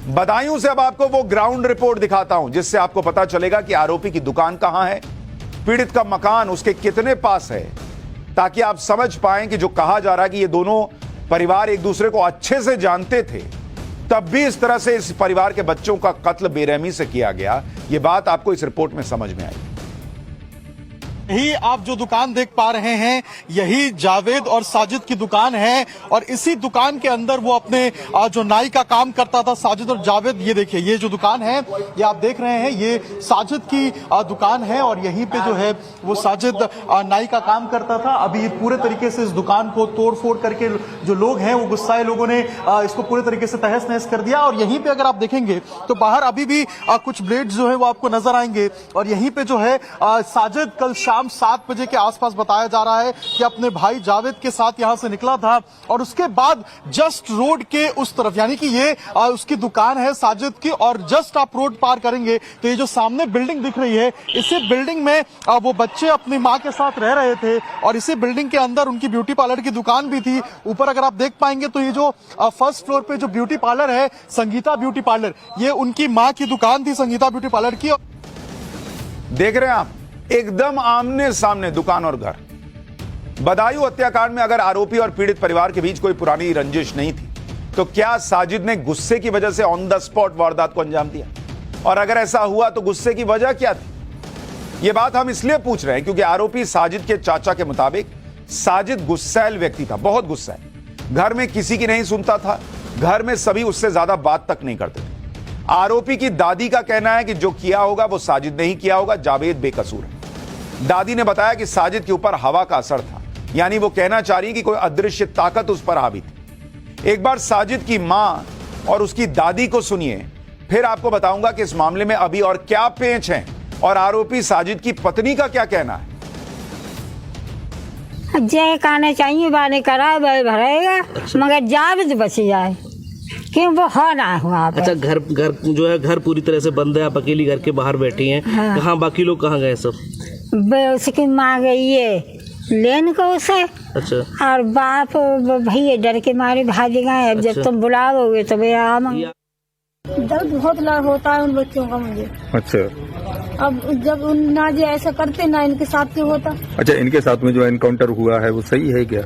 बदायूं से अब आपको वो ग्राउंड रिपोर्ट दिखाता हूं जिससे आपको पता चलेगा कि आरोपी की दुकान कहां है, पीड़ित का मकान उसके कितने पास है, ताकि आप समझ पाएं कि जो कहा जा रहा है कि ये दोनों परिवार एक दूसरे को अच्छे से जानते थे, तब भी इस तरह से इस परिवार के बच्चों का कत्ल बेरहमी से किया गया, ये बात आपको इस रिपोर्ट में समझ में आई। यही आप जो दुकान देख पा रहे हैं, यही जावेद और साजिद की दुकान है और इसी दुकान के अंदर वो अपने जो नाई का काम करता था साजिद और जावेद। ये देखिए, ये जो दुकान है ये आप देख रहे हैं, ये साजिद की दुकान है और यहीं पे जो है वो साजिद नाई का काम करता था। अभी पूरे तरीके से इस दुकान को तोड़ फोड़ करके जो लोग हैं वो गुस्साए लोगों ने इसको पूरे तरीके से तहस नहस कर दिया। और यहीं पे अगर आप देखेंगे तो बाहर अभी भी कुछ ब्लेड्स जो है वो आपको नजर आएंगे। और यहीं पे जो है साजिद कल शाम 7 बजे के आसपास बताया जा रहा है कि अपने भाई जावेद के साथ यहां से निकला था और उसके बाद जस्ट रोड के उस तरफ, यानी कि ये उसकी दुकान है साजिद की, और जस्ट आप रोड पार करेंगे तो ये जो सामने बिल्डिंग दिख रही है, इसी बिल्डिंग में वो बच्चे अपनी मां के साथ रह रहे थे और इसी बिल्डिंग के अंदर उनकी ब्यूटी पार्लर की दुकान भी थी। ऊपर अगर आप देख पाएंगे तो ये जो फर्स्ट फ्लोर पे जो ब्यूटी पार्लर है, संगीता ब्यूटी पार्लर, ये उनकी मां की दुकान थी संगीता ब्यूटी पार्लर की। देख रहे हैं आप, एकदम आमने सामने दुकान और घर। बदायूं हत्याकांड में अगर आरोपी और पीड़ित परिवार के बीच कोई पुरानी रंजिश नहीं थी, तो क्या साजिद ने गुस्से की वजह से ऑन द स्पॉट वारदात को अंजाम दिया? और अगर ऐसा हुआ तो गुस्से की वजह क्या थी? यह बात हम इसलिए पूछ रहे हैं क्योंकि आरोपी साजिद के चाचा के मुताबिक साजिद गुस्सैल व्यक्ति था, बहुत गुस्सैल। घर में किसी की नहीं सुनता था, घर में सभी उससे ज्यादा बात तक नहीं करते थे। आरोपी की दादी का कहना है कि जो किया होगा वो साजिद नहीं किया होगा, जावेद बेकसूर है। दादी ने बताया कि साजिद के ऊपर हवा का असर था, यानी वो कहना चाह रही कि कोई अदृश्य ताकत उस पर हावी थी। एक बार साजिद की मां और उसकी दादी को सुनिए, फिर आपको बताऊंगा कि इस मामले में अभी और क्या पेंच हैं और आरोपी साजिद की पत्नी का क्या कहना है। जय कहना चाहिए बाने करा भरेगा, मगर जावेद बच जाए क्यों वो हो ना हुआ। अच्छा, घर जो है घर पूरी तरह से बंद है, आप अकेली घर के बाहर बैठी हैं। हाँ। कहाँ बाकी लोग कहाँ गए सब? उसकी माँ गई है लेन को उसे। अच्छा। और बाप भैया डर के मारे भाग गए। अब जब तुम बुलाओगे तो वे दर्द बहुत होता है उन बच्चों का मुझे। अच्छा। अब जब ना जो ऐसा करते ना इनके साथ क्यों होता। अच्छा, इनके साथ में जो एनकाउंटर हुआ है वो सही है क्या?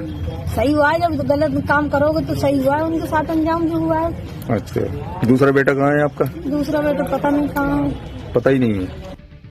सही हुआ है, जब गलत काम करोगे तो सही हुआ है, उनके साथ अंजाम जो हुआ है। अच्छा, दूसरा बेटा कहाँ है आपका? दूसरा बेटा पता नहीं कहाँ है। पता ही नहीं है।